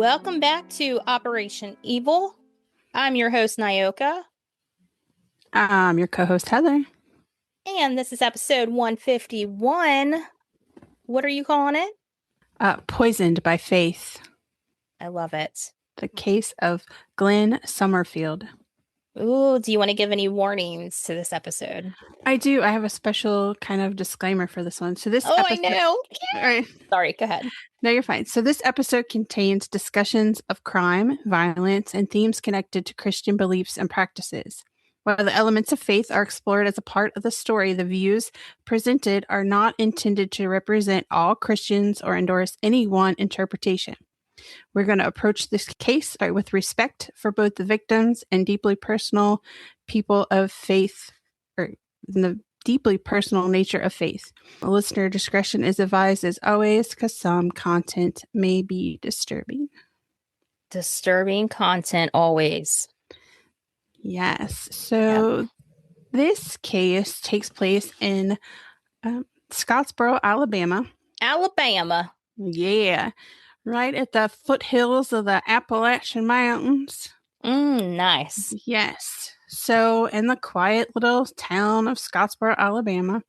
Welcome back to Operation Evil. I'm your host, Nyoka. I'm your co-host, Heather. And this is episode 151. What are you calling it? Poisoned by Faith. I love it. The case of Glenn Summerfield. Ooh, do you want to give any warnings to this episode? I do. I have a special kind of disclaimer for this one. So this episode... I know. All right. Sorry, go ahead. No, you're fine. So this episode contains discussions of crime, violence, and themes connected to Christian beliefs and practices. While the elements of faith are explored as a part of the story, the views presented are not intended to represent all Christians or endorse any one interpretation. We're going to approach this case with respect for both the victims and deeply personal people of faith, or the deeply personal nature of faith. Listener discretion is advised as always, because some content may be disturbing. Disturbing content always. Yes. So This case takes place in Scottsboro, Alabama. Alabama. Yeah. Right at the foothills of the Appalachian Mountains. Nice. Yes. So in the quiet little town of Scottsboro, Alabama,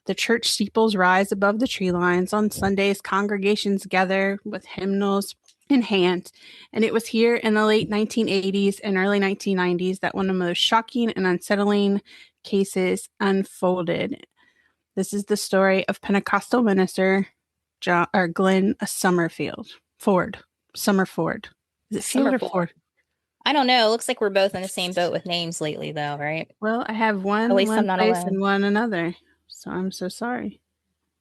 the church steeples rise above the tree lines. On Sundays, congregations gather with hymnals in hand. And it was here in the late 1980s and early 1990s that one of the most shocking and unsettling cases unfolded. This is the story of Pentecostal minister Glenn Summerfield. Summerford. Is it Field or Ford? I don't know. It looks like we're both in the same boat with names lately, though, right? Well, I have one place and one another. So I'm so sorry.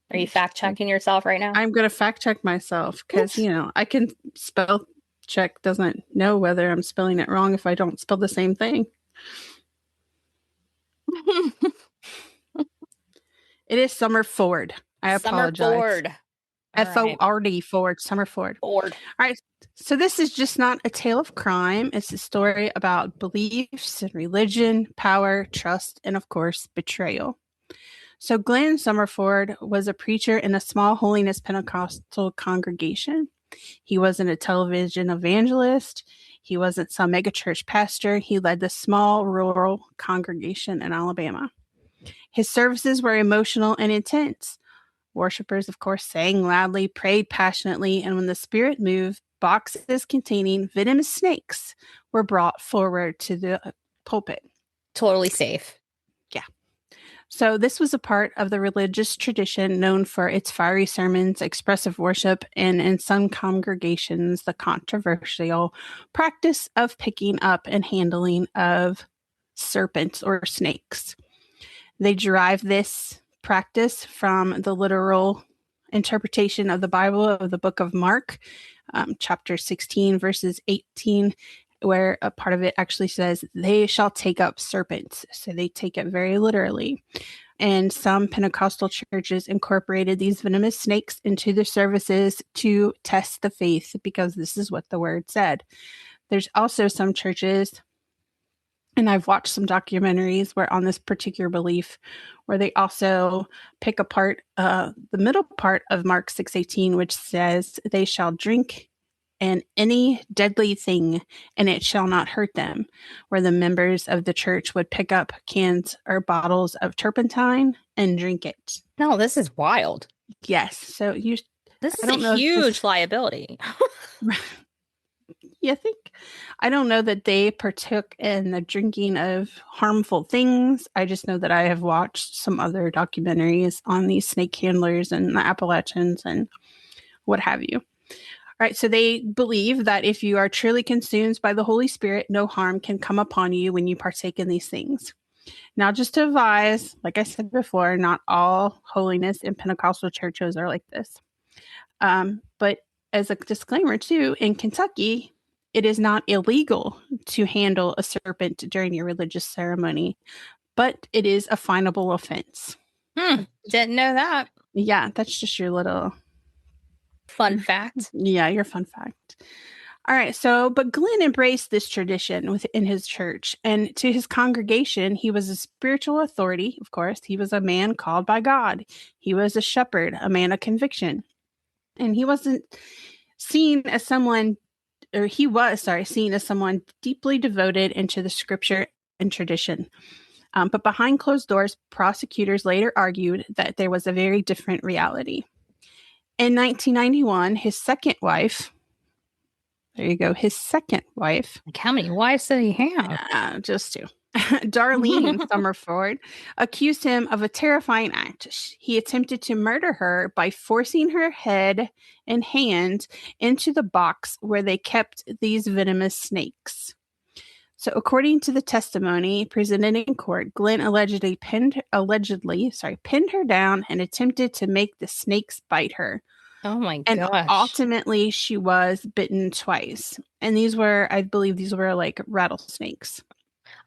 Are you fact checking yourself right now? I'm going to fact check myself because, I can spell check doesn't know whether I'm spelling it wrong if I don't spell the same thing. It is Summerford. I apologize. Ford. F-O-R-D, Ford, Summerford. Ford. All right. So this is just not a tale of crime. It's a story about beliefs and religion, power, trust, and of course, betrayal. So Glenn Summerford was a preacher in a small holiness Pentecostal congregation. He wasn't a television evangelist. He wasn't some megachurch pastor. He led the small rural congregation in Alabama. His services were emotional and intense. Worshippers, of course, sang loudly, prayed passionately, and when the Spirit moved, boxes containing venomous snakes were brought forward to the pulpit. Totally safe. Yeah. So this was a part of the religious tradition known for its fiery sermons, expressive worship, and in some congregations, the controversial practice of picking up and handling of serpents or snakes. They derive this practice from the literal interpretation of the Bible of the book of Mark, chapter 16, verses 18, where a part of it actually says, they shall take up serpents. So they take it very literally. And some Pentecostal churches incorporated these venomous snakes into their services to test the faith because this is what the word said. There's also some churches, and I've watched some documentaries where on this particular belief, where they also pick apart the middle part of Mark 6:18, which says, they shall drink and any deadly thing, and it shall not hurt them, where the members of the church would pick up cans or bottles of turpentine and drink it. No, this is wild. Yes. So this is a huge liability. Yeah, I don't know that they partook in the drinking of harmful things. I just know that I have watched some other documentaries on these snake handlers and the Appalachians and what have you. All right, so they believe that if you are truly consumed by the Holy Spirit, no harm can come upon you when you partake in these things. Now, just to advise, like I said before, not all holiness and Pentecostal churches are like this. But as a disclaimer, too, in Kentucky, it is not illegal to handle a serpent during your religious ceremony, but it is a finable offense. Didn't know that. Yeah, that's just your little fun fact. Yeah, your fun fact. All right, but Glenn embraced this tradition within his church, and to his congregation, he was a spiritual authority, of course. He was a man called by God. He was a shepherd, a man of conviction. And he wasn't seen as someone, or he was, sorry, seen as someone deeply devoted into the scripture and tradition. But behind closed doors, prosecutors later argued that there was a very different reality. In 1991, his second wife, there you go, his second wife, Like, how many wives did he have? just two, Darlene Summerford, accused him of a terrifying act. He attempted to murder her by forcing her head and hand into the box where they kept these venomous snakes. So, according to the testimony presented in court, Glenn allegedly pinned her down and attempted to make the snakes bite her. Oh my And gosh. ultimately, she was bitten twice. And these were, I believe, these were like rattlesnakes.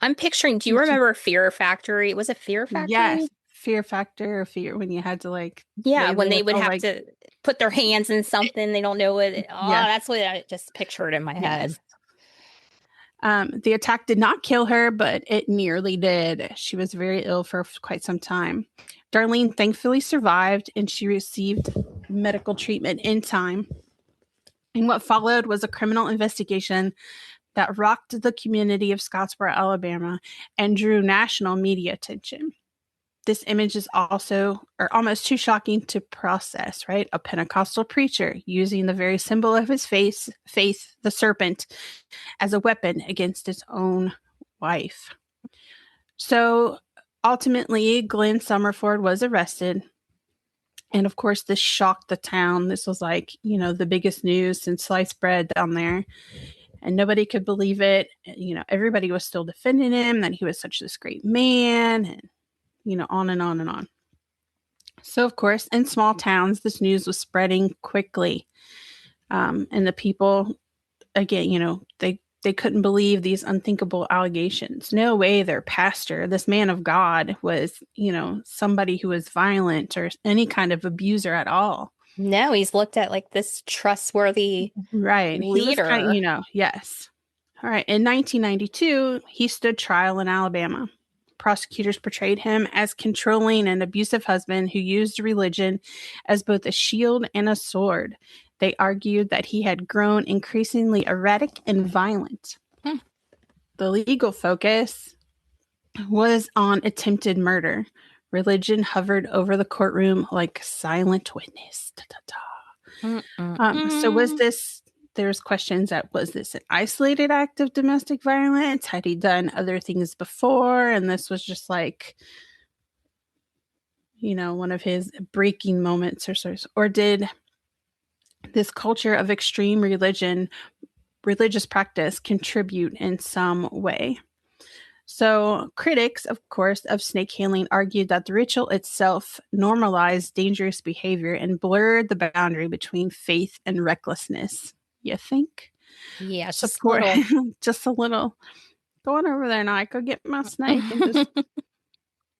I'm picturing, do you remember Fear Factory? Was it Fear Yes, Factory? fear factor or fear when you had to like Yeah, lay when there they with would all have like, to put their hands in something, they don't know what. Oh, yes, that's what I just pictured in my head. yes. The attack did not kill her, but it nearly did. She was very ill for quite some time. Darlene thankfully survived and she received medical treatment in time. And what followed was a criminal investigation that rocked the community of Scottsboro, Alabama, and drew national media attention. This image is also, or almost too shocking to process, right? A Pentecostal preacher using the very symbol of his faith, the serpent, as a weapon against his own wife. So ultimately, Glenn Summerford was arrested. And of course, this shocked the town. This was like, the biggest news since sliced bread down there. And nobody could believe it. Everybody was still defending him, that he was such this great man, and, on and on and on. So, of course, in small towns, this news was spreading quickly. And the people, again, they couldn't believe these unthinkable allegations. No way their pastor, this man of God, was, somebody who was violent or any kind of abuser at all. No, he's looked at like this trustworthy Right. He was kind, leader. yes. All right. In 1992, he stood trial in Alabama. Prosecutors portrayed him as controlling and abusive husband who used religion as both a shield and a sword. They argued that he had grown increasingly erratic and violent. Hmm. The legal focus was on attempted murder. Religion hovered over the courtroom like a silent witness. Da, da, da. So was Mm-mm-mm. this, there's questions that, was this an isolated act of domestic violence? Had he done other things before? And this was just like, one of his breaking moments or did this culture of extreme religious practice contribute in some way? So, critics, of course, of snake handling argued that the ritual itself normalized dangerous behavior and blurred the boundary between faith and recklessness. You think? Yeah, just a Support, little. just a little. Go on over there now. I could get my snake and just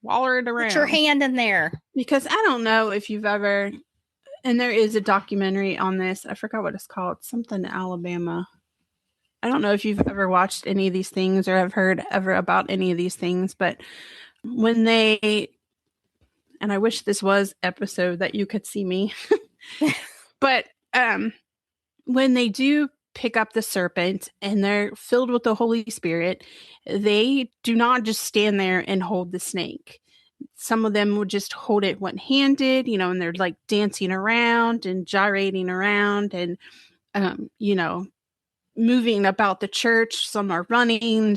waller it Put your around. hand in there. Because I don't know if you've ever, and there is a documentary on this. I forgot what it's called. Something Alabama. I don't know if you've ever watched any of these things or have heard ever about any of these things, but when they, and I wish this was episode that you could see me, but when they do pick up the serpent and they're filled with the Holy Spirit, they do not just stand there and hold the snake. Some of them would just hold it one handed, and they're like dancing around and gyrating around and, moving about the church. Some are running,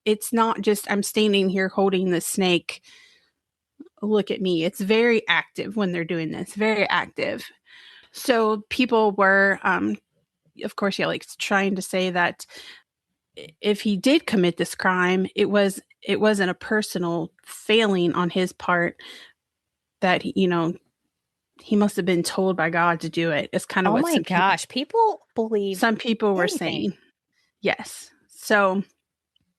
it's not just, I'm standing here holding the snake. Look at me. It's very active when they're doing this, very active. So people were, of course, yeah, like trying to say that if he did commit this crime, it wasn't a personal failing on his part, that he must have been told by God to do it. It's kind of Oh what my gosh, people believe some people were anything. saying. Yes. So,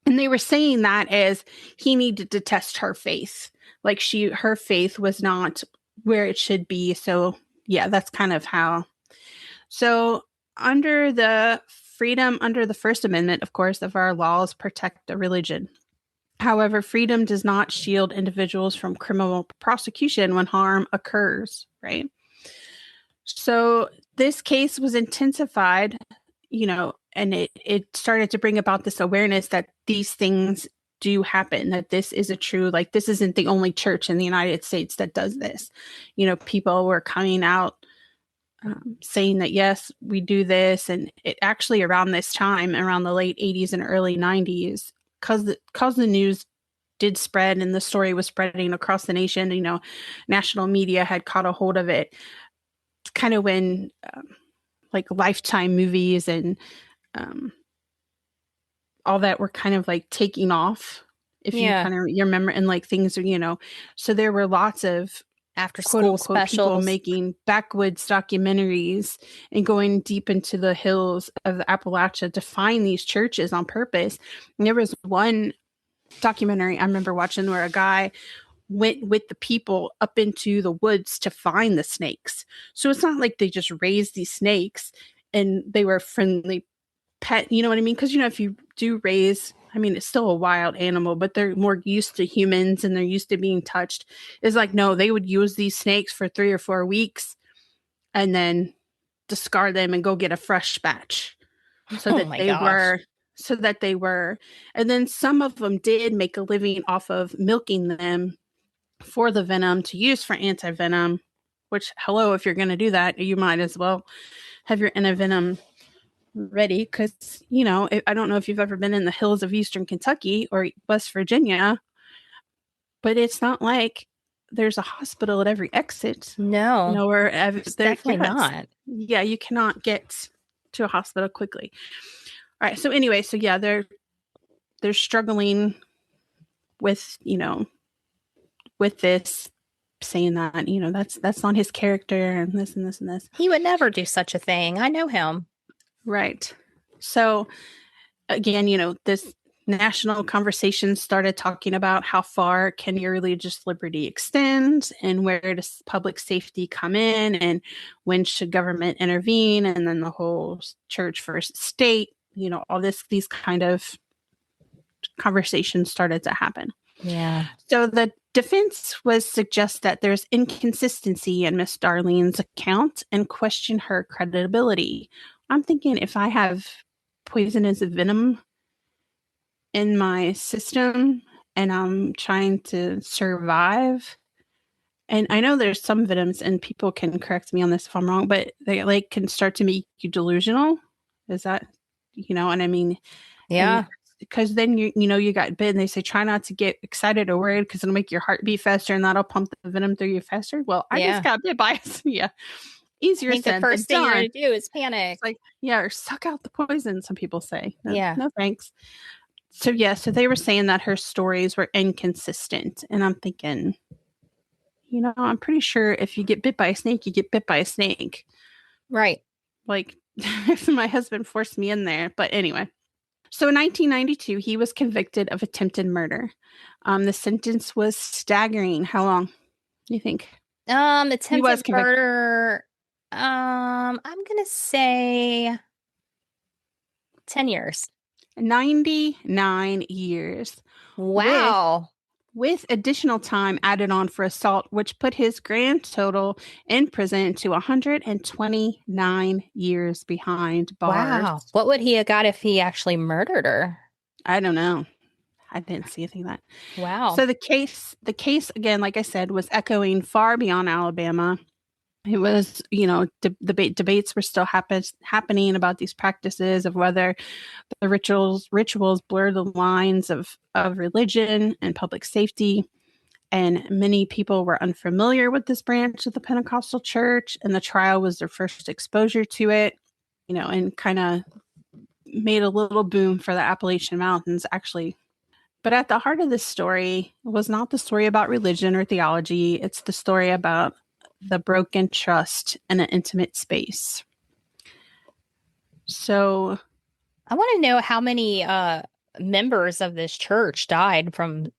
and they were saying that as he needed to test her faith. Like her faith was not where it should be. So yeah, that's kind of how. So under the First Amendment, of course, of our laws protect the religion. However, freedom does not shield individuals from criminal prosecution when harm occurs, right? So this case was intensified, and it started to bring about this awareness that these things do happen, that this is a true, like, this isn't the only church in the United States that does this. People were coming out saying that, yes, we do this. And it actually, around this time, around the late 80s and early 90s, because the news did spread and the story was spreading across the nation, national media had caught a hold of it. It's kind of when like Lifetime movies and um, all that were kind of like taking off. If you Yeah. kind of you remember, and like things, so there were lots of After quote school unquote people specials. making backwoods documentaries and going deep into the hills of Appalachia to find these churches on purpose. And there was one documentary I remember watching where a guy went with the people up into the woods to find the snakes. So it's not like they just raised these snakes and they were friendly pet, you know what I mean? Because, if you do raise, I mean, it's still a wild animal, but they're more used to humans and they're used to being touched. It's like, no, they would use these snakes for 3 or 4 weeks and then discard them and go get a fresh batch so Oh that my they gosh. were and then some of them did make a living off of milking them for the venom to use for anti-venom, which, hello, if you're going to do that, you might as well have your anti-venom ready, because I don't know if you've ever been in the hills of eastern Kentucky or West Virginia, but it's not like there's a hospital at every exit. No, Or it's there, definitely not. yeah, you cannot get to a hospital quickly. All right, so anyway, so yeah, they're struggling with with this, saying that that's not his character, and this and this and this. He would never do such a thing. I know him. Right. So again, this national conversation started talking about how far can your religious liberty extend and where does public safety come in and when should government intervene, and then the whole church versus state, all these kind of conversations started to happen. Yeah. So the defense was suggest that there's inconsistency in Miss Darlene's account and question her credibility. I'm thinking, if I have poisonous venom in my system and I'm trying to survive, and I know there's some venoms, and people can correct me on this if I'm wrong, but they like can start to make you delusional. Is that, what I mean? And Yeah. because then you got bit, and they say try not to get excited or worried because it'll make your heart beat faster and that'll pump the venom through you faster. Well, I just Yeah. got bit by it. Yeah, I easier think the said than first thing you're done. going to do is It's panic. like, yeah, or suck out the poison, some people say. No, Yeah. no thanks. So yeah, so they were saying that her stories were inconsistent, and I'm thinking, I'm pretty sure if you get bit by a snake, you get bit by a snake. Right. Like, if my husband forced me in there. But anyway, so in 1992, he was convicted of attempted murder. The sentence was staggering. How long do you think? He was Attempted convicted. murder. I'm gonna say 10 years. 99 years with Wow. additional time added on for assault, which put his grand total in prison to 129 years behind bars. Wow. What would he have got if he actually murdered her? I don't know. I didn't see anything like that. Wow. So the case again, like I said, was echoing far beyond Alabama. It was, debates were still happening about these practices, of whether the rituals blur the lines of religion and public safety. And many people were unfamiliar with this branch of the Pentecostal church, and the trial was their first exposure to it, and kind of made a little boom for the Appalachian Mountains, actually. But at the heart of this story was not the story about religion or theology. It's the story about the broken trust in an intimate space. So I want to know how many members of this church died from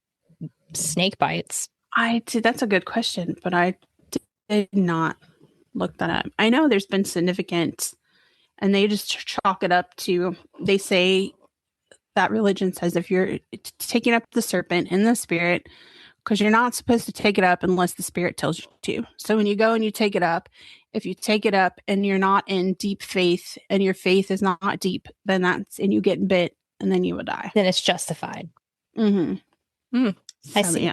snake bites. that's a good question, but I did not look that up. I know there's been significant, and they just chalk it up to, they say that religion says if you're taking up the serpent in the spirit, because you're not supposed to take it up unless the spirit tells you to. So when you go and you take it up, if you take it up and you're not in deep faith and your faith is not deep, then that's, and you get bit and then you will die. Then it's justified. Mm-hmm. I So, see. yeah.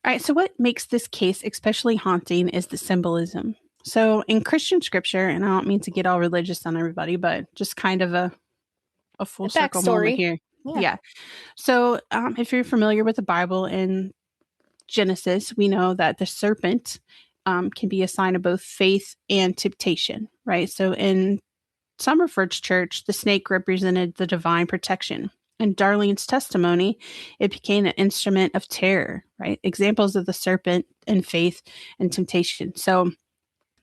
All right. So what makes this case especially haunting is the symbolism. So in Christian scripture, and I don't mean to get all religious on everybody, but just kind of a full A circle moment backstory. here. Yeah. Yeah. So if you're familiar with the Bible in Genesis, we know that the serpent can be a sign of both faith and temptation, right? So in Summerford's church, the snake represented the divine protection. In Darlene's testimony, it became an instrument of terror, right? Examples of the serpent and faith and temptation. So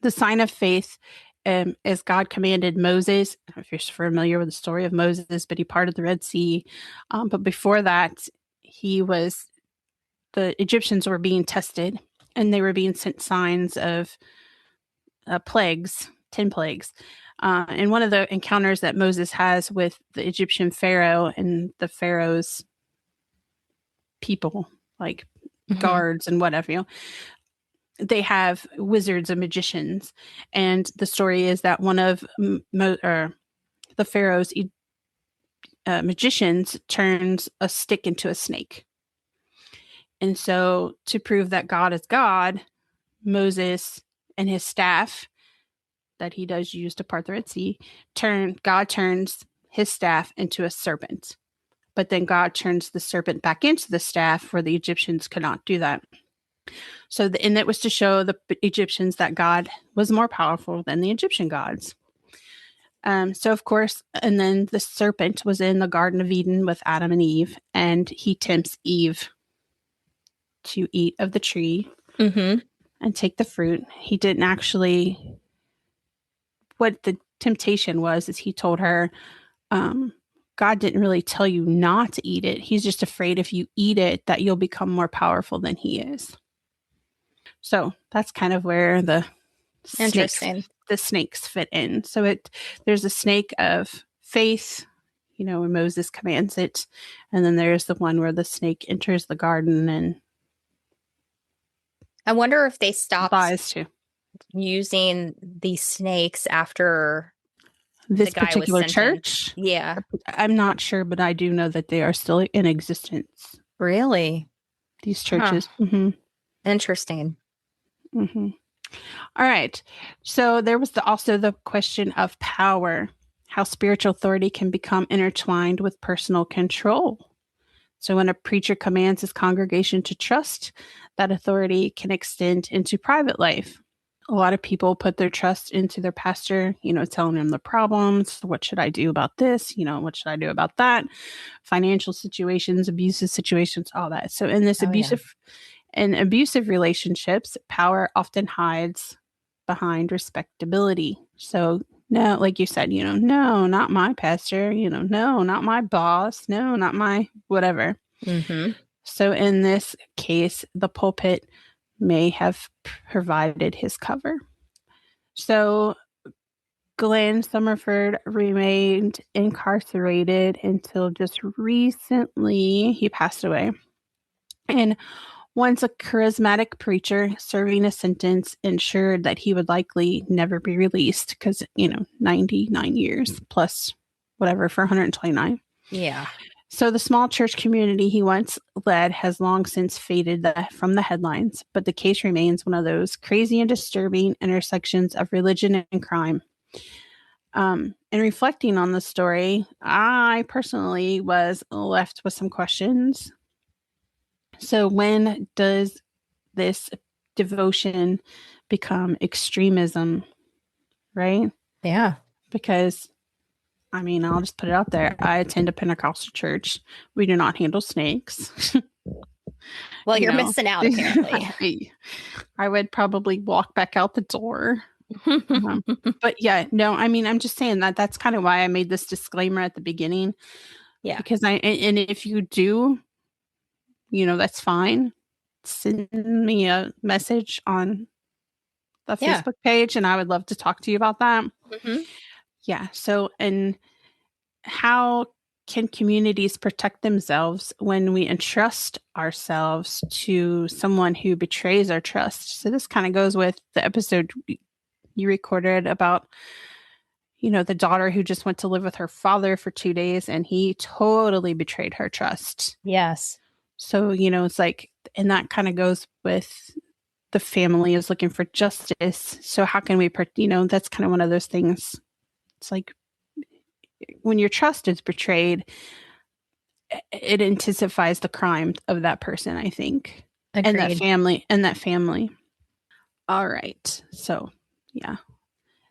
the sign of faith, as God commanded Moses, if you're familiar with the story of Moses, but he parted the Red Sea. But before that, the Egyptians were being tested and they were being sent signs of plagues, 10 plagues. And one of the encounters that Moses has with the Egyptian Pharaoh and the Pharaoh's people, like guards and whatever, they have wizards and magicians. And the story is that one of the Pharaoh's magicians turns a stick into a snake. And so, to prove that God is God, Moses and his staff that he does use to part the Red Sea, God turns his staff into a serpent. But then God turns the serpent back into the staff where the Egyptians could not do that. So, and it was to show the Egyptians that God was more powerful than the Egyptian gods. So, of course, and then the serpent was in the Garden of Eden with Adam and Eve, and he tempts Eve to eat of the tree and take the fruit. He didn't actually, what the temptation was, is he told her, God didn't really tell you not to eat it. He's just afraid if you eat it that you'll become more powerful than he is. So that's kind of where the snakes fit in. So there's a snake of faith, when Moses commands it, and then there's the one where the snake enters the garden and I wonder if they stopped lies to using these snakes after this the guy was particular sentenced. church. Yeah. I'm not sure, but I do know that they are still in existence. Really? These churches. Huh. Mm-hmm. Interesting. Mm-hmm. All right. So there was also the question of power, how spiritual authority can become intertwined with personal control. So when a preacher commands his congregation to trust, that authority can extend into private life. A lot of people put their trust into their pastor, telling them the problems. What should I do about this? What should I do about that? Financial situations, abusive situations, all that. So in this in abusive relationships, power often hides behind respectability. So no, like you said, no, not my pastor, no, not my boss, no, not my whatever. Mm-hmm. So in this case, the pulpit may have provided his cover. So Glenn Summerford remained incarcerated until just recently he passed away. And once a charismatic preacher serving a sentence ensured that he would likely never be released because, 99 years plus whatever for 129. Yeah. So the small church community he once led has long since faded from the headlines, but the case remains one of those crazy and disturbing intersections of religion and crime. And reflecting on the story, I personally was left with some questions. So when does this devotion become extremism, right? Yeah. Because, I'll just put it out there. I attend a Pentecostal church. We do not handle snakes. Well, you're missing out, apparently. I would probably walk back out the door. But yeah, no, I'm just saying that's kind of why I made this disclaimer at the beginning. Yeah. Because and if you do, that's fine. Send me a message on the Facebook page and I would love to talk to you about that. Mm-hmm. Yeah. So, and how can communities protect themselves when we entrust ourselves to someone who betrays our trust? So this kind of goes with the episode you recorded about, the daughter who just went to live with her father for 2 days and he totally betrayed her trust. Yes. So, it's like, and that kind of goes with the family is looking for justice. So how can we, that's kind of one of those things. It's like when your trust is betrayed, it intensifies the crime of that person, I think. Agreed. And that family. All right. So, yeah.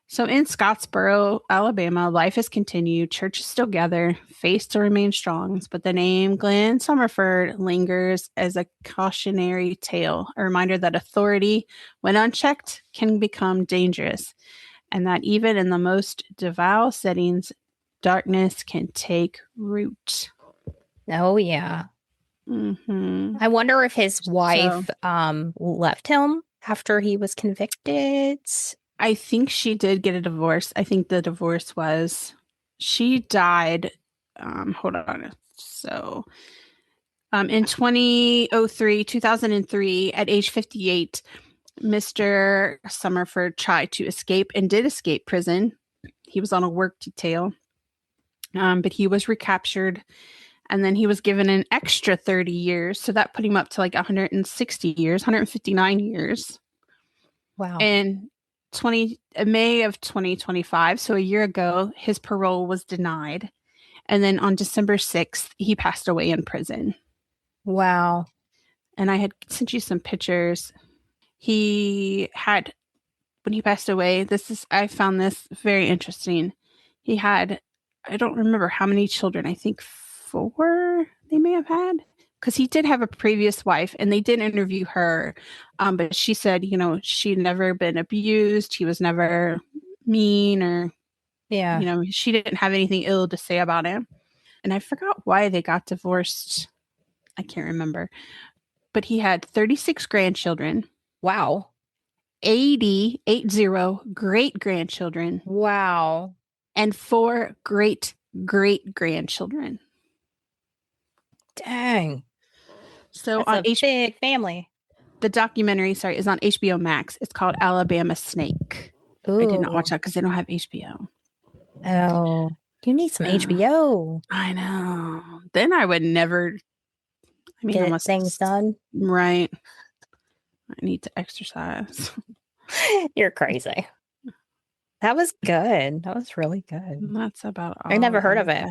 So in Scottsboro, Alabama, life has continued. Churches still gather, faith still remains strong, but the name Glen Summerford lingers as a cautionary tale, a reminder that authority, when unchecked, can become dangerous, and that even in the most devout settings, darkness can take root. Oh, yeah. Mm-hmm. I wonder if his wife So, left him after he was convicted. I think she did get a divorce. I think the divorce was she died. Hold on. So, in 2003, at age 58, Mr. Summerford tried to escape and did escape prison. He was on a work detail, but he was recaptured and then he was given an extra 30 years. So that put him up to like 160 years, 159 years. Wow. And May of 2025, so a year ago, his parole was denied. And then on December 6th, he passed away in prison. Wow. And I had sent you some pictures. He had, when he passed away, I found this very interesting. He had, I don't remember how many children, I think 4 they may have had. Because he did have a previous wife and they did interview her. But she said, she'd never been abused. He was never mean or, Yeah. she didn't have anything ill to say about him. And I forgot why they got divorced. I can't remember. But he had 36 grandchildren. Wow. 80 great grandchildren. Wow. And 4 great grandchildren. Dang. So That's on a big family. The documentary, is on HBO Max. It's called Alabama Snake. Ooh. I did not watch that because they don't have HBO. Oh, you need some HBO. I know. Then I would never. I mean, Get things done. Right. I need to exercise. You're crazy. That was good. That was really good. That's about all. I never heard of it.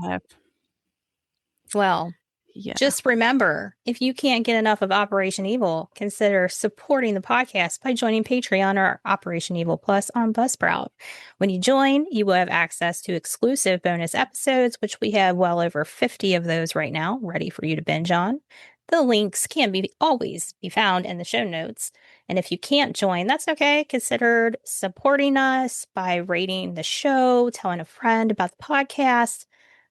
Well, yeah. Just remember, if you can't get enough of Operation Evil, consider supporting the podcast by joining Patreon or Operation Evil Plus on Buzzsprout. When you join, you will have access to exclusive bonus episodes, which we have well over 50 of those right now, ready for you to binge on. The links can always be found in the show notes. And if you can't join, that's okay. Consider supporting us by rating the show, telling a friend about the podcast,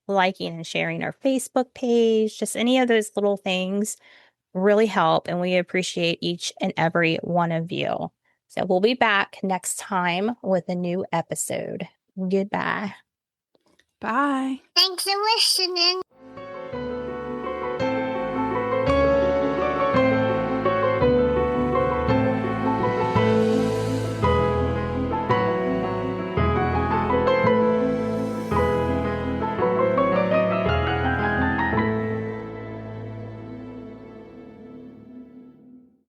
liking and sharing our Facebook page. Just any of those little things really help. And we appreciate each and every one of you. So we'll be back next time with a new episode. Goodbye. Bye. Thanks for listening.